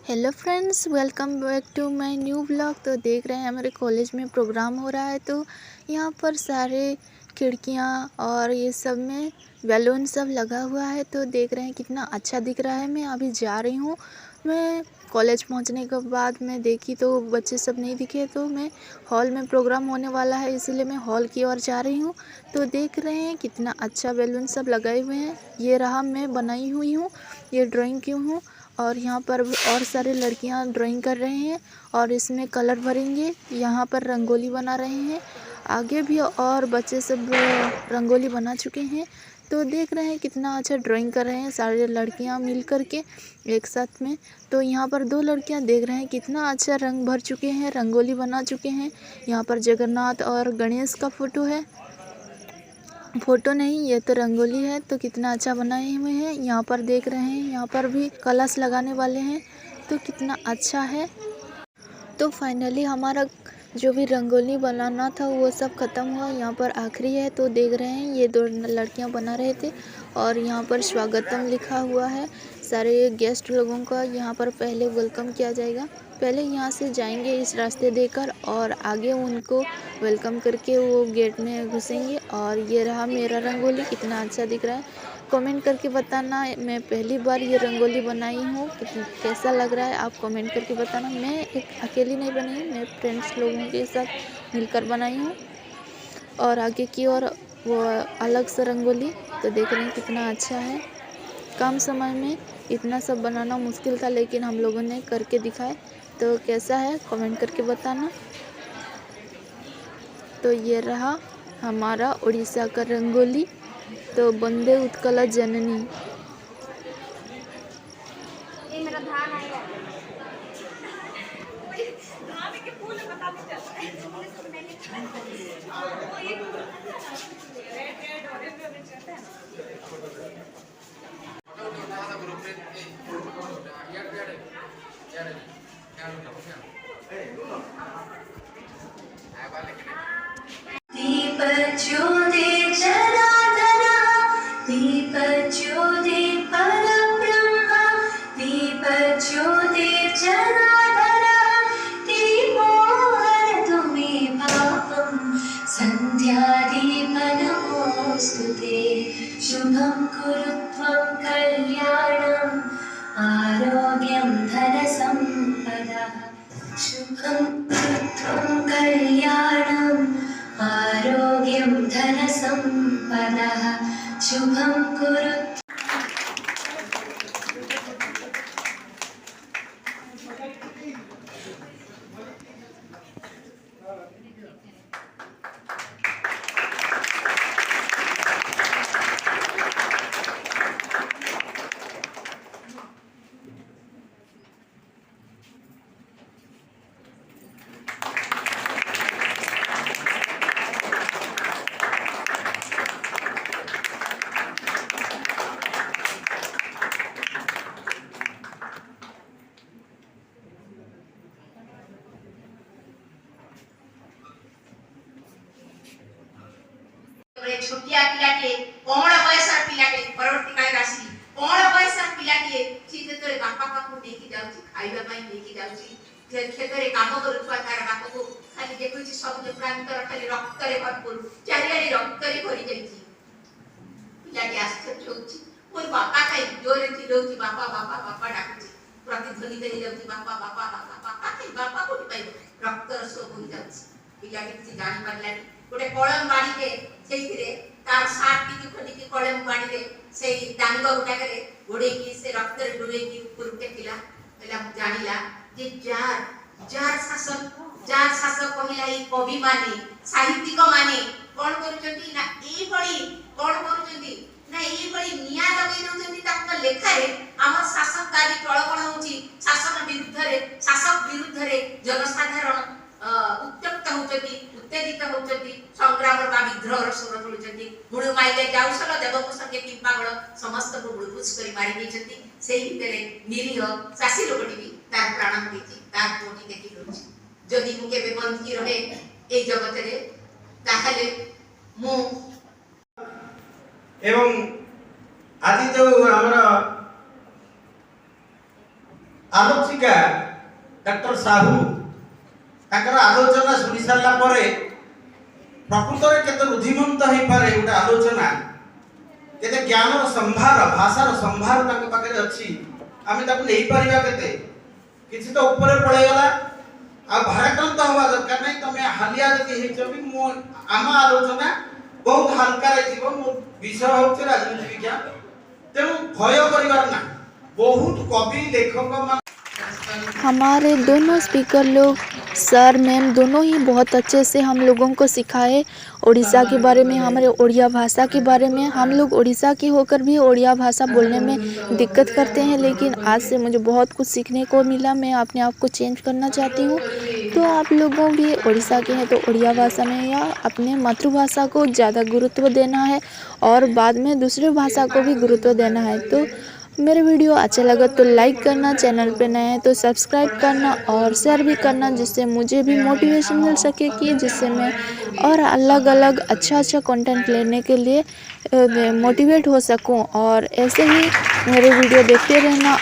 Hello friends, welcome back to my new blog. तो देख रहे हैं हमारे कॉलेज में प्रोग्राम हो रहा है। तो यहाँ पर सारे खिड़कियाँ और ये सब में बैलून सब लगा हुआ है। तो देख रहे हैं कितना अच्छा दिख रहा है। मैं अभी जा रही हूँ। मैं कॉलेज पहुँचने के बाद मैं देखी तो बच्चे सब नहीं दिखे। तो मैं हॉल में प्रोग्राम होने वाला है, इसीलिए मैं हॉल की ओर जा रही हूँ। तो देख रहे हैं कितना अच्छा बैलून सब लगाए हुए हैं। ये रहा, मैं बनाई हुई हूँ, ये ड्राइंग की हूँ। और यहाँ पर और सारे लड़कियाँ ड्राइंग कर रहे हैं और इसमें कलर भरेंगे। यहाँ पर रंगोली बना रहे हैं। आगे भी और बच्चे सब रंगोली बना चुके हैं। तो देख रहे हैं कितना अच्छा ड्राइंग कर रहे हैं सारे लड़कियाँ मिल कर के एक साथ में। तो यहाँ पर दो लड़कियाँ देख रहे हैं कितना अच्छा रंग भर चुके हैं, रंगोली बना चुके हैं। यहाँ पर जगन्नाथ और गणेश का फोटो है। फोटो नहीं, ये तो रंगोली है। तो कितना अच्छा बनाए हुए हैं। यहाँ पर देख रहे हैं, यहाँ पर भी कलश लगाने वाले हैं। तो कितना अच्छा है। तो फाइनली हमारा जो भी रंगोली बनाना था वो सब ख़त्म हुआ। यहाँ पर आखिरी है। तो देख रहे हैं ये दो लड़कियाँ बना रहे थे और यहाँ पर स्वागतम लिखा हुआ है। सारे गेस्ट लोगों का यहाँ पर पहले वेलकम किया जाएगा। पहले यहाँ से जाएंगे इस रास्ते देकर और आगे उनको वेलकम करके वो गेट में घुसेंगे। और ये रहा मेरा रंगोली, कितना अच्छा दिख रहा है। कमेंट करके बताना। मैं पहली बार ये रंगोली बनाई हूँ, कैसा लग रहा है आप कमेंट करके बताना। मैं एक अकेली नहीं बनाई, मैं फ्रेंड्स लोगों के साथ मिलकर बनाई हूँ। और आगे की ओर वो अलग से रंगोली। तो देख रहे हैं कितना अच्छा है। कम समय में इतना सब बनाना मुश्किल था, लेकिन हम लोगों ने करके दिखाए। तो कैसा है कमेंट करके बताना। तो ये रहा हमारा उड़ीसा का रंगोली। तो वंदे उत्कल जननी। दीप ज्योति जनार्दना, दीप ज्योति परब्रह्म, दीप ज्योति जनार्दना, दीपो हरतु मे पापं, सन्ध्यादीप नमोऽस्तुते। शुभं कुरु त्वं कल्याणम्, आरोग्यं धनसम्पदः। शुभं कुरु त्वं कल्याणम्, आरोग्यं धनसम्पदः। शुभं कुरु। छोटिया पिलाटे कोण बयसर पिलाटे परवर्ती काळे राशी कोण बयसर पिलाटे सी जेतरे बापा पाखु नेकी जाउची खाइबा पई नेकी जाउची जे खेतरे काम करूथवा तार बापको खाली देखुची सब प्रांतर खाली रक्तरे भरपूर चारियाडी रक्तरे भरी जाईची पिलाटे आश्चर्य होची मोर बापा काई जोरे चिडौची बापा बापा बापा डाकुची प्रतिध्वनि देई जाउची बापा बापा बापा बापा काई बापा कोठी पाई रक्त रस होई जाउची पिलाटे किछि जानि पारलानी गोटे कलम बाड़ीके सेइथिरे तार सात टिकी खनिकी कलम बाड़ीरे सेई डांग गुटाकरे गोडेकी से रक्तरे डुरेकी ऊपर टेकिला एला जानिला जे जार शासक कहिला ई कवि माने साहित्यिक माने कोन करूचंती ना ई बड़ी कोन करूचंती ना ई बड़ी निया लगै दउचंती ताक लेखारे हमर शासककारी टळपण होची शासक विरुद्धरे जनसाधारण उत्त्यक्त होचंती उत्तेजित होचंती संग्राम बा विद्रोह स्वर तुलचंती मुळु माइले जाउसल देवको संगे पिंपागळ समस्त को बुळबुच करी मारी देचंती सेही भितरे निरीह चासी लोकटी भी तार प्राण देची तार कोटी देखि लोची जदि मु केबे बंधी रहे ए जगत रे ताहले मु एवं आज जो हमर आलोचिका डॉक्टर साहू ताकर आलोचना सुनी सारा पर प्रकृत में केते बुद्धिमंत हो पारे गोटे आलोचना केते ज्ञान संभार भाषार संभार ताके पाखरे अछि आमे ताकू नहीं परिबा केते किछि तो ऊपर पड़े गला आ भाराक्रांत हवा दरकार नहीं तमे हालिया जति हे छबी मो आम आलोचना बहुत हल्का रे जीव मो विषय होचे राजनीति विज्ञान तेणु भय करिवार ना बहुत कवि लेखक हमारे दोनों स्पीकर लोग सर मैम दोनों ही बहुत अच्छे से हम लोगों को सिखाए उड़ीसा के बारे में, हमारे उड़िया भाषा के बारे में। हम लोग उड़ीसा के होकर भी उड़िया भाषा बोलने में दिक्कत करते हैं, लेकिन आज से मुझे बहुत कुछ सीखने को मिला। मैं अपने आप को चेंज करना चाहती हूँ। तो आप लोगों भी उड़ीसा के हैं तो उड़िया भाषा में या अपने मातृभाषा को ज़्यादा गुरुत्व देना है और बाद में दूसरे भाषा को भी गुरुत्व देना है। तो मेरे वीडियो अच्छा लगा तो लाइक करना, चैनल पे नए हैं तो सब्सक्राइब करना और शेयर भी करना, जिससे मुझे भी मोटिवेशन मिल सके कि जिससे मैं और अलग अलग अच्छा कंटेंट लेने के लिए मोटिवेट हो सकूं। और ऐसे ही मेरे वीडियो देखते रहना।